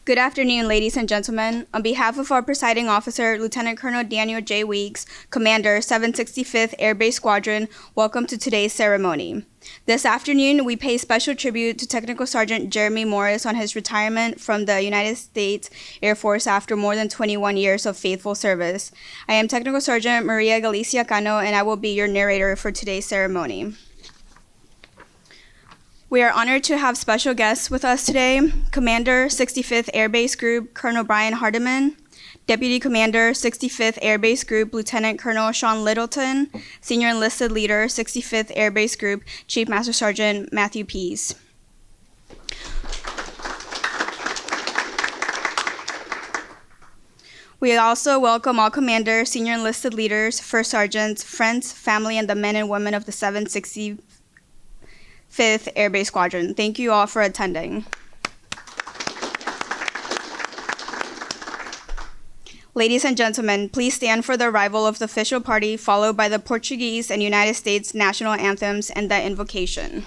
Good afternoon, ladies and gentlemen. On behalf of our presiding officer, Lieutenant Colonel Daniel J. Weeks, Commander, 765th Air Base Squadron, welcome to today's ceremony. This afternoon, we pay special tribute to Technical Sergeant Jeremy Morris on his retirement from the United States Air Force after more than 21 years of faithful service. I am Technical Sergeant Maria Galicia Cano, and I will be your narrator for today's ceremony. We are honored to have special guests with us today, Commander, 65th Air Base Group, Colonel Brian Hardiman, Deputy Commander, 65th Air Base Group, Lieutenant Colonel Sean Littleton, Senior Enlisted Leader, 65th Air Base Group, Chief Master Sergeant Matthew Pease. We also welcome all commanders, senior enlisted leaders, first sergeants, friends, family, and the men and women of the 765th Air Base Squadron. Thank you all for attending. Ladies and gentlemen, please stand for the arrival of the official party, followed by the Portuguese and United States national anthems and the invocation.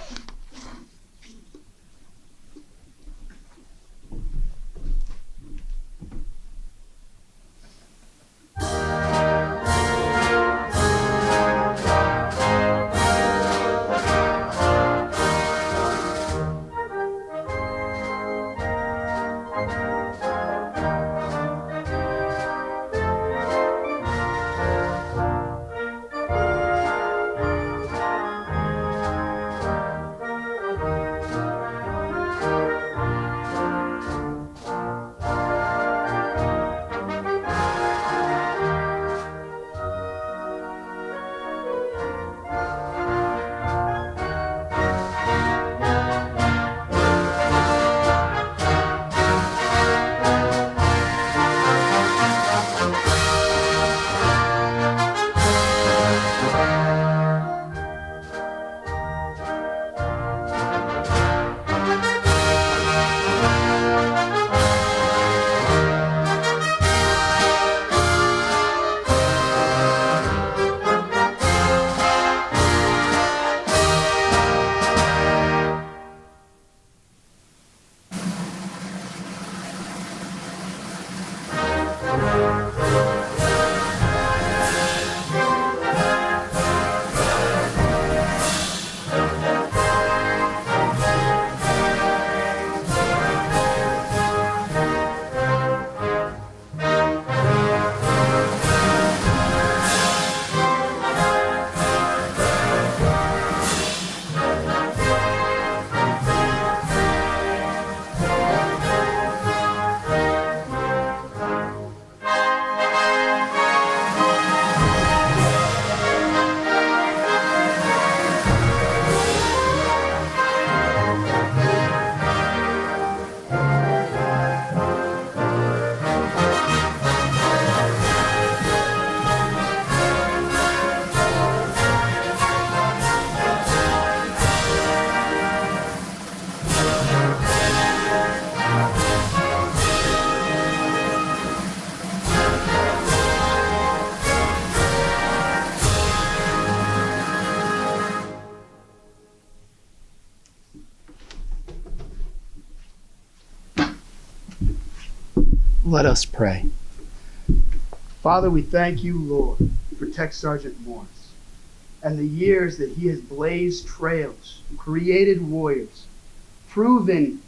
Let us pray. Father, we thank you, Lord, for Tech Sergeant Morris and the years that he has blazed trails, created warriors, proven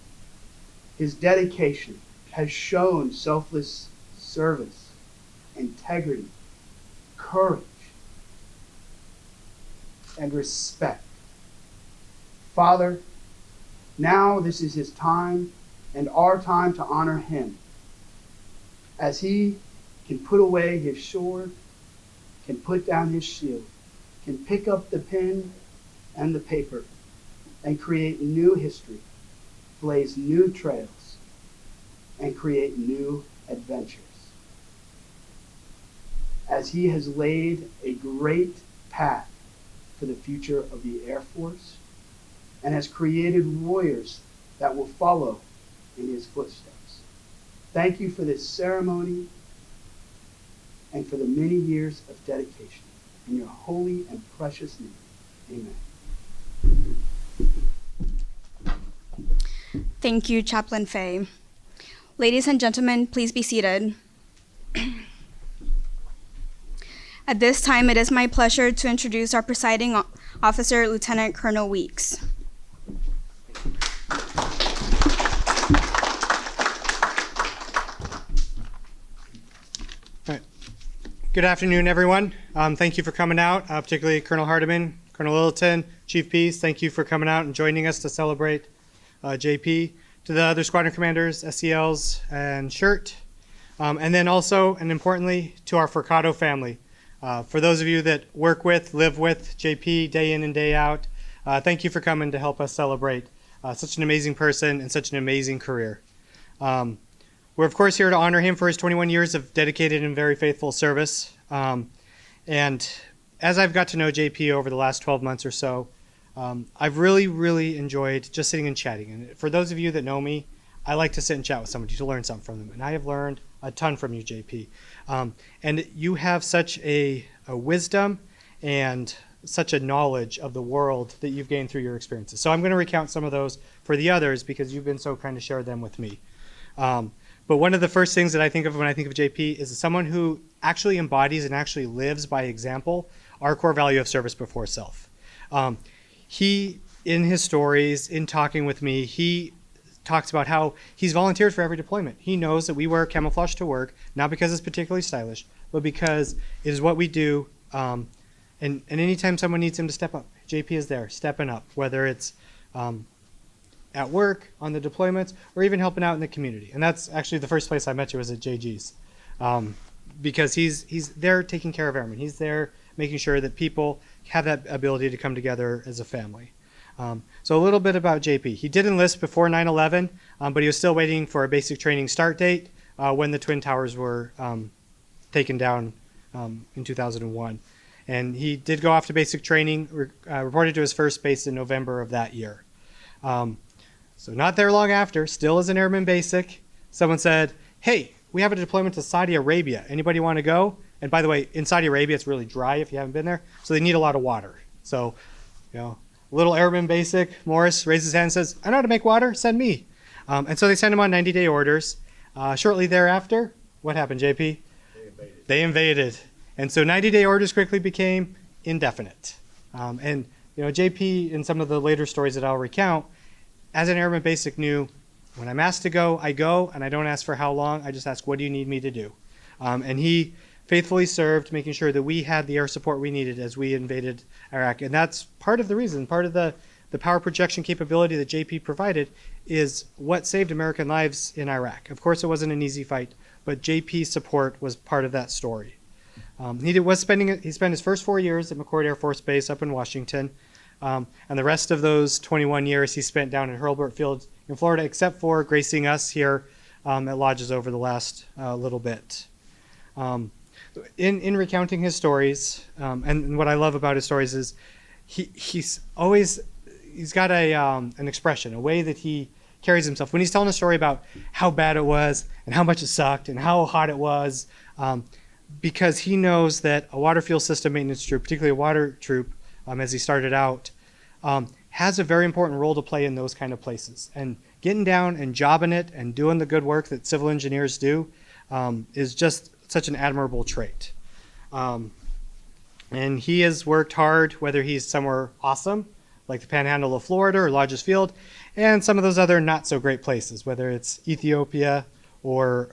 his dedication, has shown selfless service, integrity, courage, and respect. Father, now this is his time and our time to honor him, as he can put away his sword, can put down his shield, can pick up the pen and the paper and create new history, blaze new trails, and create new adventures. As he has laid a great path for the future of the Air Force and has created warriors that will follow in his footsteps. Thank you for this ceremony and for the many years of dedication. In your holy and precious name, amen. Thank you, Chaplain Fay. Ladies and gentlemen, please be seated. At this time, it is my pleasure to introduce our presiding officer, Lieutenant Colonel Weeks. All right. Good afternoon, everyone. Thank you for coming out, particularly Colonel Hardiman, Colonel Littleton, Chief Peace. Thank you for coming out and joining us to celebrate JP. To the other squadron commanders, SELs, and SHIRT. And then also, and importantly, to our Forcado family. For those of you that work with, live with JP day in and day out, thank you for coming to help us celebrate such an amazing person and such an amazing career. We're, of course, here to honor him for his 21 years of dedicated and very faithful service. And as I've got to know JP over the last 12 months or so, I've really enjoyed just sitting and chatting. And for those of you that know me, I like to sit and chat with somebody to learn something from them. And I have learned a ton from you, JP. And you have such a wisdom and such a knowledge of the world that you've gained through your experiences. So I'm going to recount some of those for the others because you've been so kind to share them with me. But one of the first things that I think of when I think of JP is someone who actually embodies and actually lives by example our core value of service before self. He, in his stories, in talking with me, he talks about how he's volunteered for every deployment. He knows that we wear camouflage to work, not because it's particularly stylish, but because it is what we do. And anytime someone needs him to step up, JP is there, stepping up, whether it's at work, on the deployments, or even helping out in the community. And that's actually the first place I met you was at JG's. Because he's there taking care of airmen. He's there making sure that people have that ability to come together as a family. So a little bit about JP. He did enlist before 9/11, but he was still waiting for a basic training start date when the Twin Towers were taken down in 2001. And he did go off to basic training, reported to his first base in November of that year. So not there long after, still as an airman basic, someone said, hey, we have a deployment to Saudi Arabia. Anybody want to go? And by the way, in Saudi Arabia, it's really dry if you haven't been there. So they need a lot of water. So, little airman basic, Morris raises his hand and says, I know how to make water, send me. And so they sent him on 90-day orders. Shortly thereafter, what happened, JP? They invaded. And so 90-day orders quickly became indefinite. And JP, in some of the later stories that I'll recount, as an airman basic knew, when I'm asked to go, I go, and I don't ask for how long. I just ask, what do you need me to do? And he faithfully served, making sure that we had the air support we needed as we invaded Iraq. And that's part of the reason, part of the power projection capability that JP provided is what saved American lives in Iraq. Of course, it wasn't an easy fight, but JP's support was part of that story. He spent his first 4 years at McCord Air Force Base up in Washington. And the rest of those 21 years he spent down in Hurlburt Field in Florida, except for gracing us here at Lajes over the last little bit. In recounting his stories, and what I love about his stories is he's got an expression, a way that he carries himself. When he's telling a story about how bad it was and how much it sucked and how hot it was, because he knows that a water fuel system maintenance troop, particularly a water troop, as he started out, has a very important role to play in those kind of places. And getting down and jobbing it and doing the good work that civil engineers do is just such an admirable trait. And he has worked hard, whether he's somewhere awesome, like the Panhandle of Florida or Lajes Field, and some of those other not so great places, whether it's Ethiopia or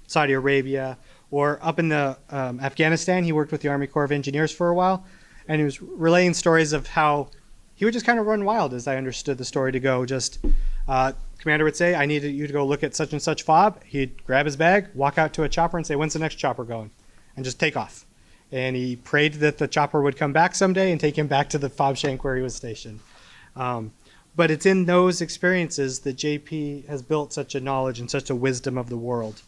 Saudi Arabia or up in the Afghanistan. He worked with the Army Corps of Engineers for a while, and he was relaying stories of how he would just kind of run wild, as I understood the story to go. Commander would say, I need you to go look at such and such fob. He'd grab his bag, walk out to a chopper and say, when's the next chopper going? And just take off. And he prayed that the chopper would come back someday and take him back to the fob shank where he was stationed. But it's in those experiences that JP has built such a knowledge and such a wisdom of the world.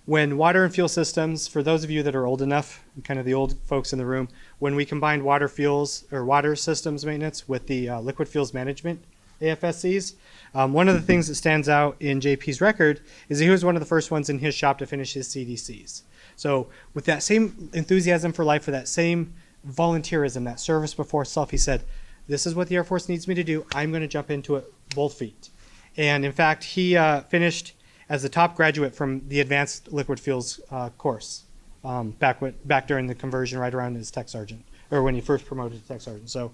When water and fuel systems, for those of you that are old enough, kind of the old folks in the room, when we combined water fuels or water systems maintenance with the liquid fuels management AFSCs, one of the things that stands out in JP's record is he was one of the first ones in his shop to finish his CDCs. So with that same enthusiasm for life, for that same volunteerism, that service before self, he said, this is what the Air Force needs me to do. I'm going to jump into it both feet. And in fact, he finished as the top graduate from the Advanced Liquid Fuels course back during the conversion, right around his tech sergeant, or when he first promoted to tech sergeant. So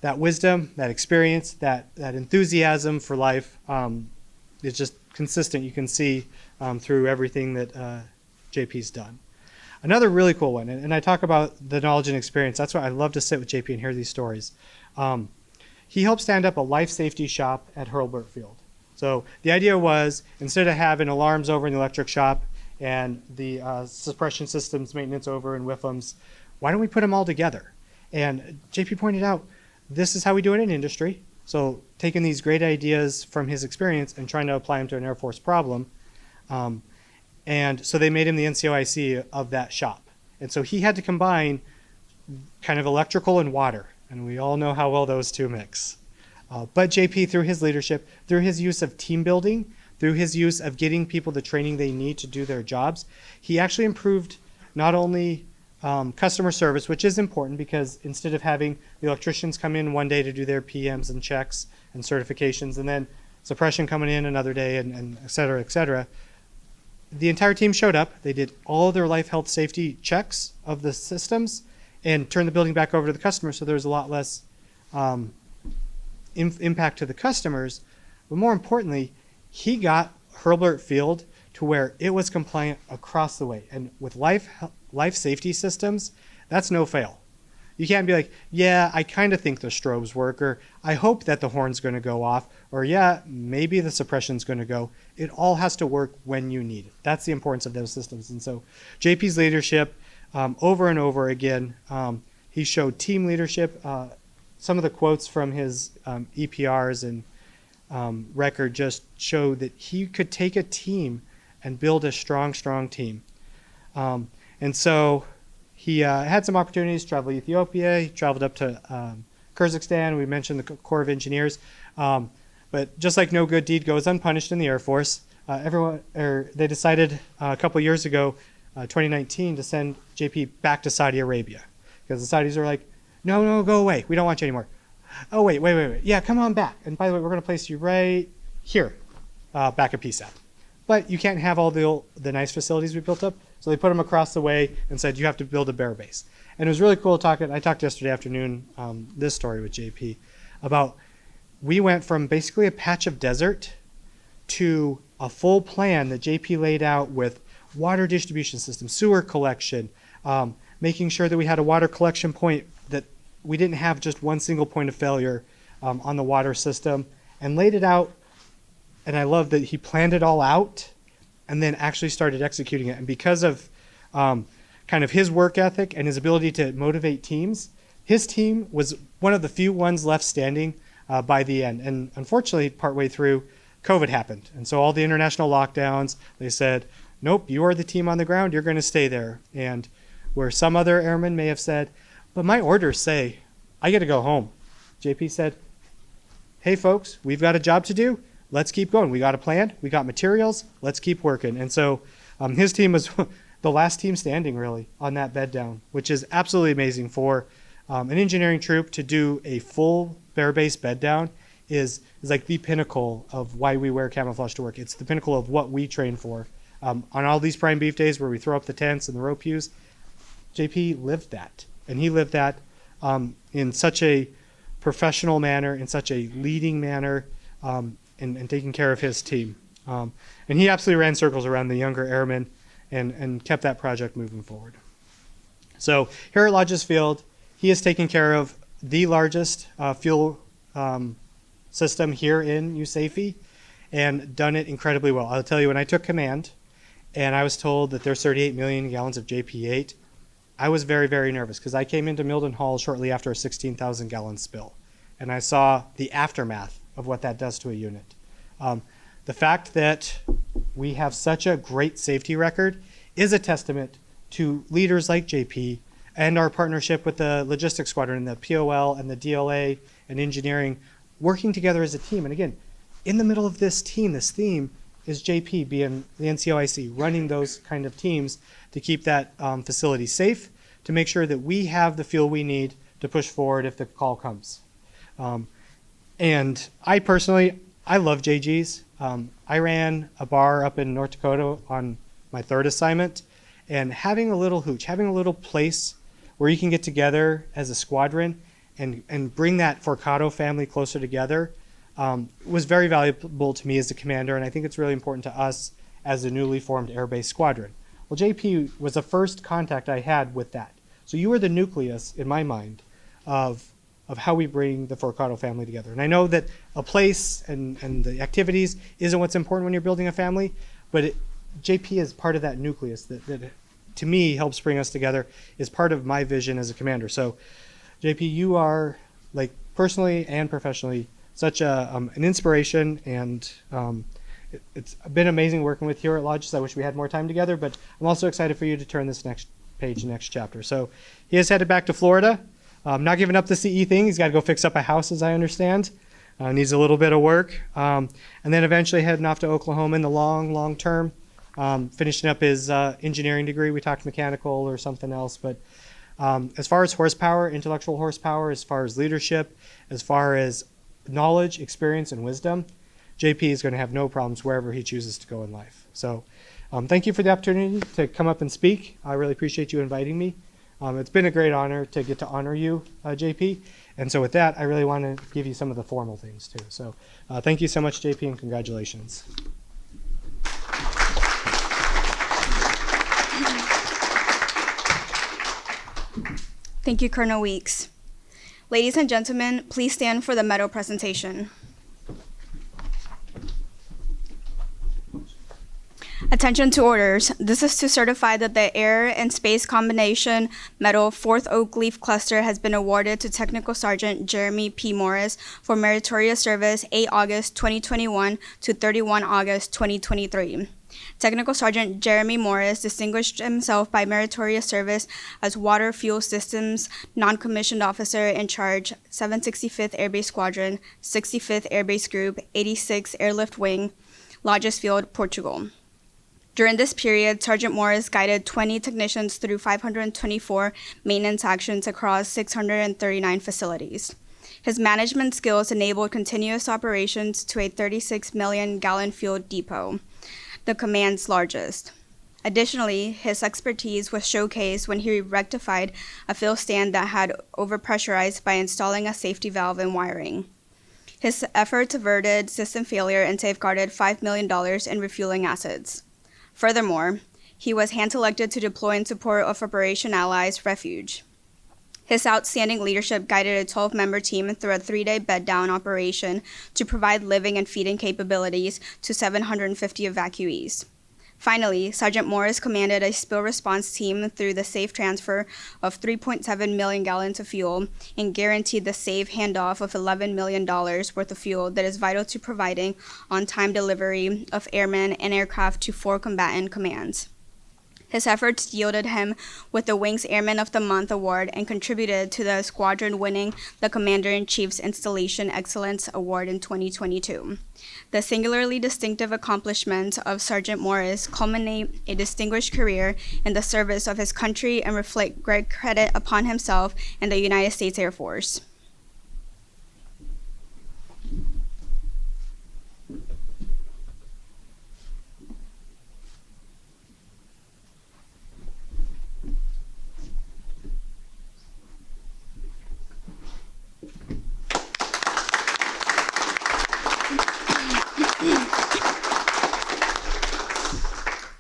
that wisdom, that experience, that enthusiasm for life is just consistent. You can see through everything that JP's done. Another really cool one, and I talk about the knowledge and experience. That's why I love to sit with JP and hear these stories. He helped stand up a life safety shop at Hurlburt Field. So the idea was, instead of having alarms over in the electric shop and the suppression systems maintenance over in WIFMs, why don't we put them all together? And JP pointed out, this is how we do it in industry. So taking these great ideas from his experience and trying to apply them to an Air Force problem. And so they made him the NCOIC of that shop. And so he had to combine kind of electrical and water. And we all know how well those two mix. But JP, through his leadership, through his use of team building, through his use of getting people the training they need to do their jobs, he actually improved not only customer service, which is important because instead of having the electricians come in one day to do their PMs and checks and certifications, and then suppression coming in another day, and et cetera, the entire team showed up. They did all their life, health, safety checks of the systems and turned the building back over to the customer, so there was a lot less impact to the customers. But more importantly, he got Hurlburt Field to where it was compliant across the way. And with life safety systems, that's no fail. You can't be like, yeah, I kind of think the strobes work, or I hope that the horn's going to go off, or yeah, maybe the suppression's going to go. It all has to work when you need it. That's the importance of those systems. And so JP's leadership, over and over again, he showed team leadership. Some of the quotes from his EPRs and record just show that he could take a team and build a strong team. And so he had some opportunities to travel to Ethiopia. He traveled up to Kyrgyzstan. We mentioned the Corps of Engineers. But just like no good deed goes unpunished in the Air Force, they decided a couple years ago, 2019, to send JP back to Saudi Arabia. Because the Saudis are like, no, go away. We don't want you anymore. Oh, wait. Yeah, come on back. And by the way, we're going to place you right here, back at PSAP. But you can't have all the nice facilities we built up. So they put him across the way and said, you have to build a bear base. And it was really cool talking. I talked yesterday afternoon, this story with JP, about we went from basically a patch of desert to a full plan that JP laid out with water distribution system, sewer collection, making sure that we had a water collection point, that we didn't have just one single point of failure on the water system, and laid it out. And I love that he planned it all out and then actually started executing it. And because of kind of his work ethic and his ability to motivate teams, his team was one of the few ones left standing by the end. And unfortunately, partway through, COVID happened. And so all the international lockdowns, they said, nope, you are the team on the ground, you're going to stay there. And where some other airmen may have said, but my orders say I get to go home, JP said, hey folks, we've got a job to do. Let's keep going. We got a plan. We got materials. Let's keep working. And so his team was the last team standing, really, on that bed down, which is absolutely amazing for an engineering troop to do a full bear-based bed down is like the pinnacle of why we wear camouflage to work. It's the pinnacle of what we train for. On all these prime beef days where we throw up the tents and the rope pews, JP lived that. And he lived that in such a professional manner, in such a leading manner, and taking care of his team. And he absolutely ran circles around the younger airmen and kept that project moving forward. So here at Lajes Field, he is taking care of the largest fuel system here in USAFE and done it incredibly well. I'll tell you, when I took command and I was told that there's 38 million gallons of JP8, I was very, very nervous because I came into Milden Hall shortly after a 16,000 gallon spill. And I saw the aftermath of what that does to a unit. The fact that we have such a great safety record is a testament to leaders like JP and our partnership with the logistics squadron, the POL and the DLA and engineering, working together as a team. And again, in the middle of this theme is JP being the NCOIC, running those kind of teams to keep that facility safe, to make sure that we have the fuel we need to push forward if the call comes. And I personally, I love JGs. I ran a bar up in North Dakota on my third assignment, and having a little hooch, having a little place where you can get together as a squadron and bring that Forcado family closer together was very valuable to me as a commander, and I think it's really important to us as a newly formed air-based squadron. Well, JP was the first contact I had with that. So you were the nucleus, in my mind, of how we bring the Forcado family together. And I know that a place and the activities isn't what's important when you're building a family, but JP is part of that nucleus that to me helps bring us together, is part of my vision as a commander. So JP, you are, like, personally and professionally such an inspiration, and it's been amazing working with you at Lajes. I wish we had more time together, but I'm also excited for you to turn this next page, next chapter. So he has headed back to Florida. Not giving up the CE thing. He's got to go fix up a house, as I understand. Needs a little bit of work. And then eventually heading off to Oklahoma in the long term, finishing up his engineering degree. We talked mechanical or something else. But as far as horsepower, intellectual horsepower, as far as leadership, as far as knowledge, experience, and wisdom, JP is going to have no problems wherever he chooses to go in life. So thank you for the opportunity to come up and speak. I really appreciate you inviting me. It's been a great honor to get to honor you, JP. And so with that, I really want to give you some of the formal things too. So thank you so much, JP, and congratulations. Thank you, Colonel Weeks. Ladies and gentlemen, please stand for the medal presentation. Attention to orders. This is to certify that the Air and Space Combination Medal 4th Oak Leaf Cluster has been awarded to Technical Sergeant Jeremy P. Morris for meritorious service 8 August 2021 to 31 August 2023. Technical Sergeant Jeremy Morris distinguished himself by meritorious service as Water Fuel Systems Non-Commissioned Officer in Charge, 765th Air Base Squadron, 65th Air Base Group, 86th Airlift Wing, Lajes Field, Portugal. During this period, Sergeant Morris guided 20 technicians through 524 maintenance actions across 639 facilities. His management skills enabled continuous operations to a 36 million gallon fuel depot, the command's largest. Additionally, his expertise was showcased when he rectified a fuel stand that had overpressurized by installing a safety valve and wiring. His efforts averted system failure and safeguarded $5 million in refueling assets. Furthermore, he was hand-selected to deploy in support of Operation Allies Refuge. His outstanding leadership guided a 12-member team through a 3-day bed-down operation to provide living and feeding capabilities to 750 evacuees. Finally, Sergeant Morris commanded a spill response team through the safe transfer of 3.7 million gallons of fuel and guaranteed the safe handoff of $11 million worth of fuel that is vital to providing on-time delivery of airmen and aircraft to 4 combatant commands. His efforts yielded him with the Wings Airman of the Month award and contributed to the squadron winning the Commander-in-Chief's Installation Excellence Award in 2022. The singularly distinctive accomplishments of Sergeant Morris culminate a distinguished career in the service of his country and reflect great credit upon himself and the United States Air Force.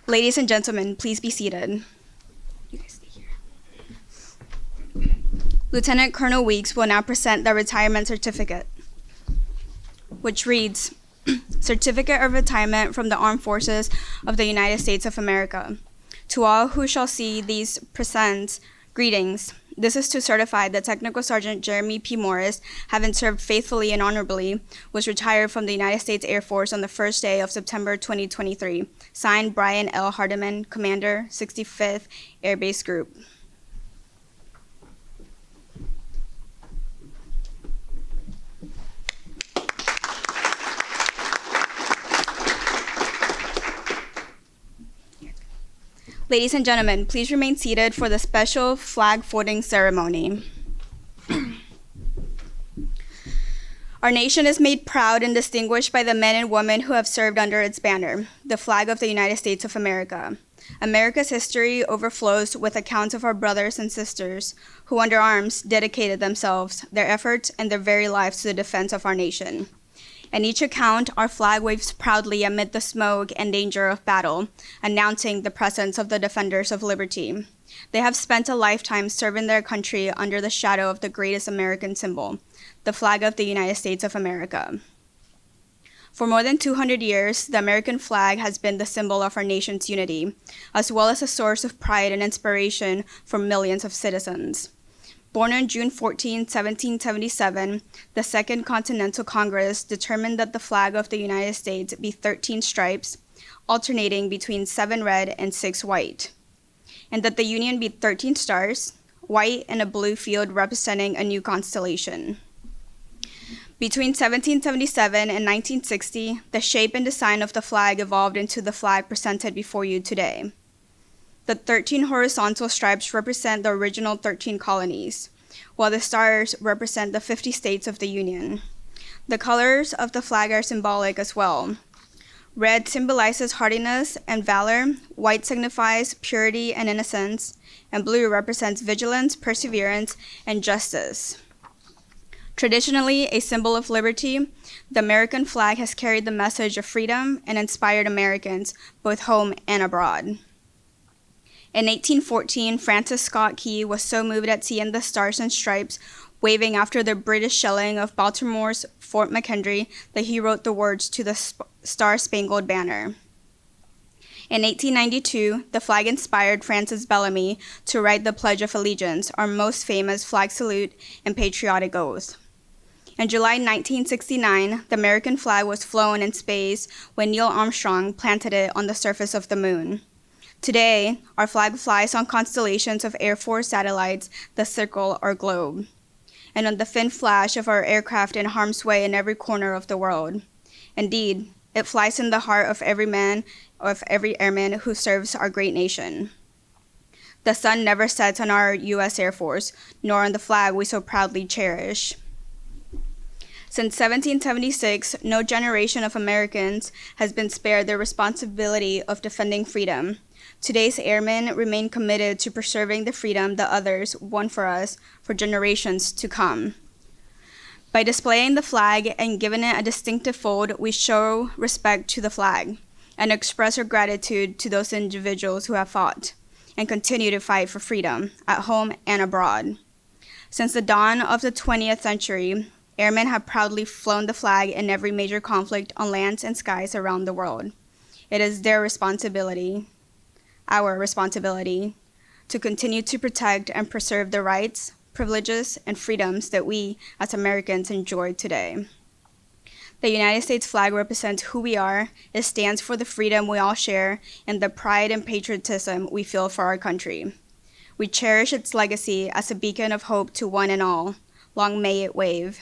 Ladies and gentlemen, please be seated. You guys stay here. Lieutenant Colonel Weeks will now present the retirement certificate, which reads, Certificate of Retirement from the Armed Forces of the United States of America. To all who shall see these presents, greetings. This is to certify that Technical Sergeant Jeremy P. Morris, having served faithfully and honorably, was retired from the United States Air Force on the first day of September 2023. Signed, Brian L. Hardiman, Commander, 65th Air Base Group. Ladies and gentlemen, please remain seated for the special flag folding ceremony. Our nation is made proud and distinguished by the men and women who have served under its banner, the flag of the United States of America. America's history overflows with accounts of our brothers and sisters who, under arms, dedicated themselves, their efforts, and their very lives to the defense of our nation. In each account, our flag waves proudly amid the smoke and danger of battle, announcing the presence of the defenders of liberty. They have spent a lifetime serving their country under the shadow of the greatest American symbol, the flag of the United States of America. For more than 200 years, the American flag has been the symbol of our nation's unity, as well as a source of pride and inspiration for millions of citizens. Born on June 14, 1777, the Second Continental Congress determined that the flag of the United States be 13 stripes, alternating between 7 red and 6 white, and that the Union be 13 stars, white and a blue field representing a new constellation. Between 1777 and 1960, the shape and design of the flag evolved into the flag presented before you today. The 13 horizontal stripes represent the original 13 colonies, while the stars represent the 50 states of the Union. The colors of the flag are symbolic as well. Red symbolizes hardiness and valor, white signifies purity and innocence, and blue represents vigilance, perseverance, and justice. Traditionally a symbol of liberty, the American flag has carried the message of freedom and inspired Americans, both home and abroad. In 1814, Francis Scott Key was so moved at seeing the stars and stripes waving after the British shelling of Baltimore's Fort McHenry that he wrote the words to the Star-Spangled Banner. In 1892, the flag inspired Francis Bellamy to write the Pledge of Allegiance, our most famous flag salute and patriotic oath. In July 1969, the American flag was flown in space when Neil Armstrong planted it on the surface of the moon. Today, our flag flies on constellations of Air Force satellites that circle our globe, and on the thin flash of our aircraft in harm's way in every corner of the world. Indeed, it flies in the heart of every man, of every airman who serves our great nation. The sun never sets on our U.S. Air Force, nor on the flag we so proudly cherish. Since 1776, no generation of Americans has been spared the responsibility of defending freedom. Today's airmen remain committed to preserving the freedom that others won for us for generations to come. By displaying the flag and giving it a distinctive fold, we show respect to the flag and express our gratitude to those individuals who have fought and continue to fight for freedom at home and abroad. Since the dawn of the 20th century, airmen have proudly flown the flag in every major conflict on lands and skies around the world. It is their responsibility, our responsibility, to continue to protect and preserve the rights, privileges, and freedoms that we as Americans enjoy today. The United States flag represents who we are. It stands for the freedom we all share and the pride and patriotism we feel for our country. We cherish its legacy as a beacon of hope to one and all. Long may it wave.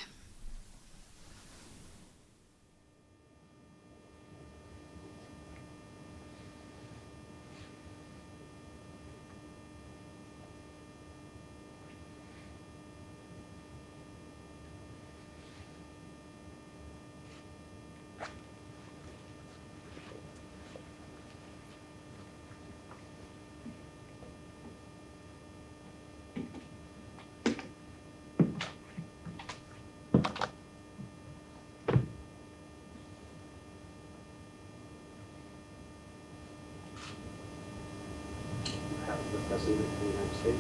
The President of the United States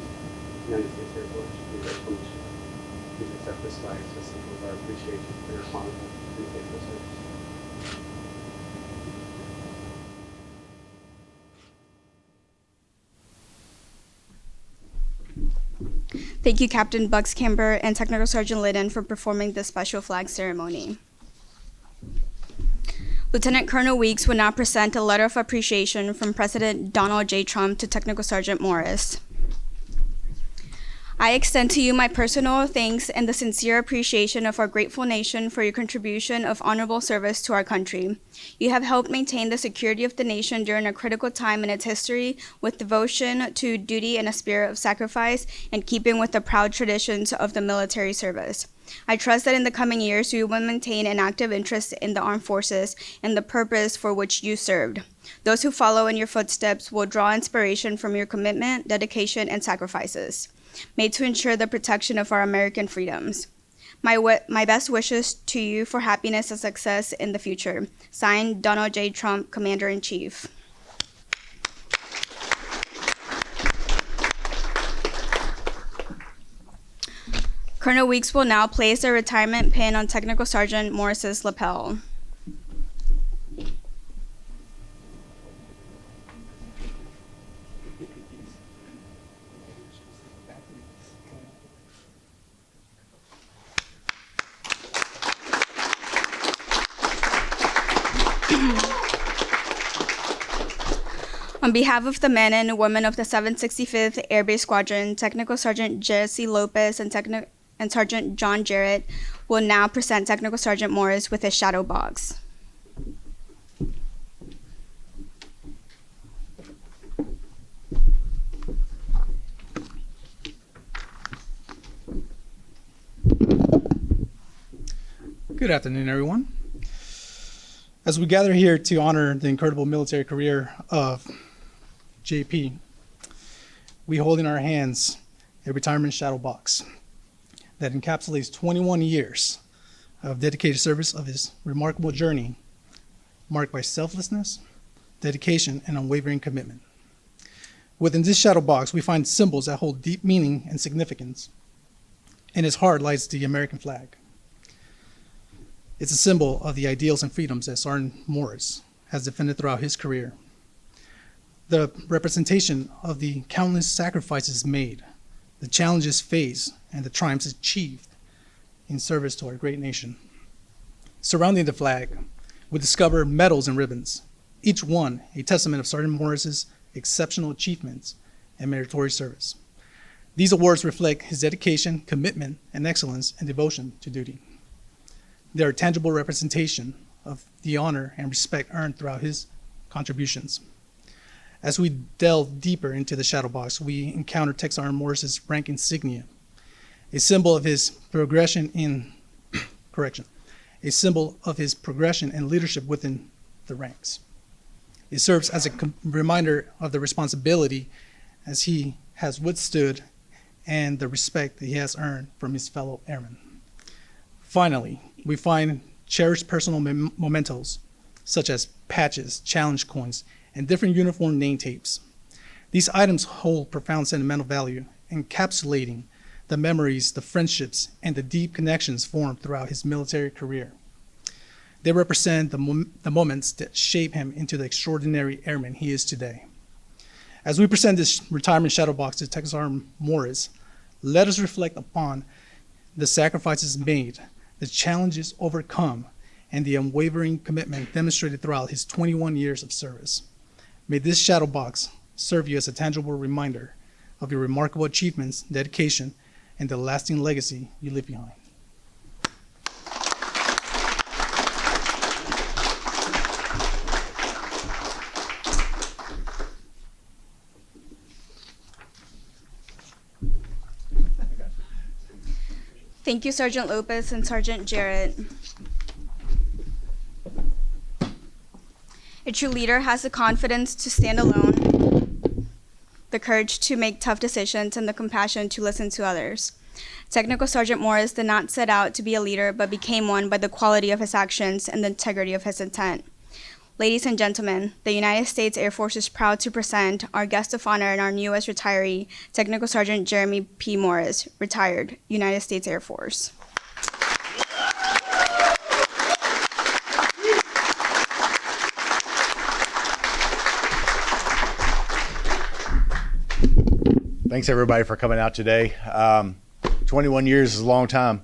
Air Force, we very much please accept this flag as a symbol of our appreciation for your honorable and faithful service. Thank you, Captain Bucks-Camber and Technical Sergeant Liddon, for performing this special flag ceremony. Lieutenant Colonel Weeks will now present a letter of appreciation from President Donald J. Trump to Technical Sergeant Morris. I extend to you my personal thanks and the sincere appreciation of our grateful nation for your contribution of honorable service to our country. You have helped maintain the security of the nation during a critical time in its history with devotion to duty and a spirit of sacrifice, in keeping with the proud traditions of the military service. I trust that in the coming years you will maintain an active interest in the armed forces and the purpose for which you served. Those who follow in your footsteps will draw inspiration from your commitment, dedication, and sacrifices made to ensure the protection of our American freedoms. My best wishes to you for happiness and success in the future. Signed, Donald J. Trump, Commander-in-Chief. Colonel Weeks will now place a retirement pin on Technical Sergeant Morris's lapel. On behalf of the men and women of the 765th Air Base Squadron, Technical Sergeant Jesse Lopez and Sergeant John Jarrett will now present Technical Sergeant Morris with his shadow box. Good afternoon, everyone. As we gather here to honor the incredible military career of JP, we hold in our hands a retirement shadow box that encapsulates 21 years of dedicated service of his remarkable journey, marked by selflessness, dedication, and unwavering commitment. Within this shadow box, we find symbols that hold deep meaning and significance. In its heart lies the American flag. It's a symbol of the ideals and freedoms that Sergeant Morris has defended throughout his career. The representation of the countless sacrifices made, the challenges faced, and the triumphs achieved in service to our great nation. Surrounding the flag, we discover medals and ribbons, each one a testament of Sergeant Morris's exceptional achievements and meritorious service. These awards reflect his dedication, commitment, and excellence and devotion to duty. They are a tangible representation of the honor and respect earned throughout his contributions. As we delve deeper into the shadow box, we encounter Tech Sergeant Morris's rank insignia, a symbol of his progression in leadership within the ranks. It serves as a reminder of the responsibility as he has withstood and the respect that he has earned from his fellow airmen. Finally, we find cherished personal mementos, such as patches, challenge coins, and different uniform name tapes. These items hold profound sentimental value, encapsulating the memories, the friendships, and the deep connections formed throughout his military career. They represent the moments that shape him into the extraordinary airman he is today. As we present this retirement shadow box to Tech Sergeant Morris, let us reflect upon the sacrifices made, the challenges overcome, and the unwavering commitment demonstrated throughout his 21 years of service. May this shadow box serve you as a tangible reminder of your remarkable achievements, dedication, and the lasting legacy you leave behind. Thank you, Sergeant Lopez and Sergeant Jarrett. A true leader has the confidence to stand alone, the courage to make tough decisions, and the compassion to listen to others. Technical Sergeant Morris did not set out to be a leader, but became one by the quality of his actions and the integrity of his intent. Ladies and gentlemen, the United States Air Force is proud to present our guest of honor and our newest retiree, Technical Sergeant Jeremy P. Morris, retired, United States Air Force. Thanks everybody for coming out today. 21 years is a long time.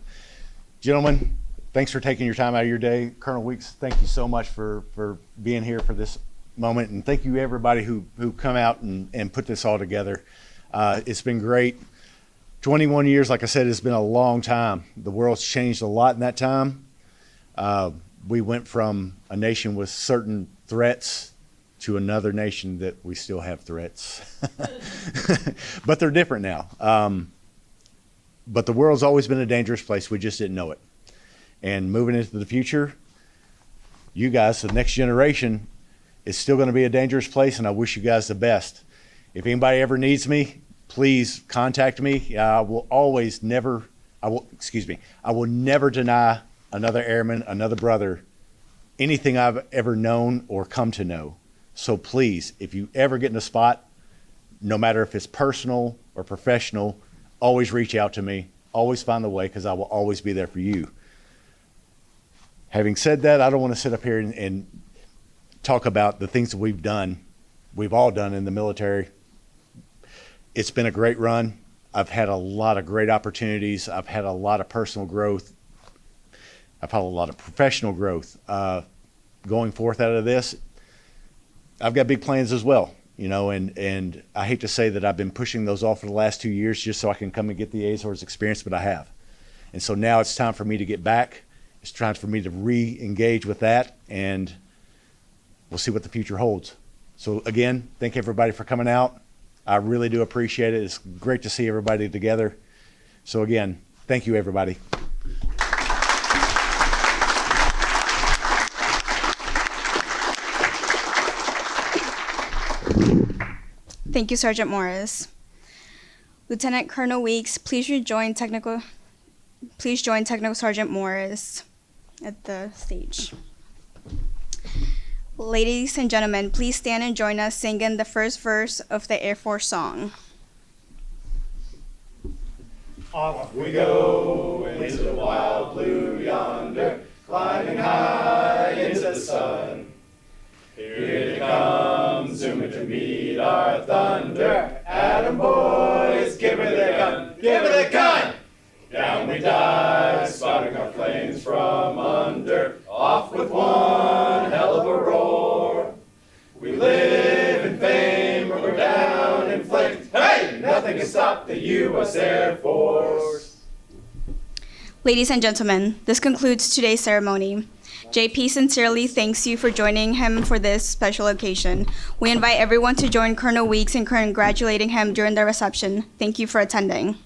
Gentlemen, thanks for taking your time out of your day. Colonel Weeks, thank you so much for being here for this moment. And thank you everybody who come out and put this all together. It's been great. 21 years, like I said, it's been a long time. The world's changed a lot in that time. We went from a nation with certain threats to another nation that we still have threats, but they're different now. but the world's always been a dangerous place. We just didn't know it. And moving into the future, you guys, the next generation, is still going to be a dangerous place, and I wish you guys the best. If anybody ever needs me, please contact me. I will never deny another airman, another brother, anything I've ever known or come to know. So please, if you ever get in a spot, no matter if it's personal or professional, always reach out to me. Always find the way, because I will always be there for you. Having said that, I don't want to sit up here and talk about the things that we've all done in the military. It's been a great run. I've had a lot of great opportunities. I've had a lot of personal growth. I've had a lot of professional growth. Going forth out of this, I've got big plans as well, and I hate to say that I've been pushing those off for the last 2 years just so I can come and get the Azores experience, but I have. And so now it's time for me to get back. It's time for me to re-engage with that, and we'll see what the future holds. So again, thank everybody for coming out. I really do appreciate it. It's great to see everybody together. So again, thank you, everybody. Thank you, Sergeant Morris. Lieutenant Colonel Weeks, please join Technical Sergeant Morris at the stage. Ladies and gentlemen, please stand and join us singing the first verse of the Air Force song. Off we go into the wild blue yonder, climbing high into the sun. Here it comes, zooming to meet our thunder. Atom boys, give her the gun, give her the gun! Down we dive, spouting our flames from under. Off with one hell of a roar. We live in fame, or we're down in flames. Hey, nothing can stop the U.S. Air Force. Ladies and gentlemen, this concludes today's ceremony. JP sincerely thanks you for joining him for this special occasion. We invite everyone to join Colonel Weeks in congratulating him during the reception. Thank you for attending.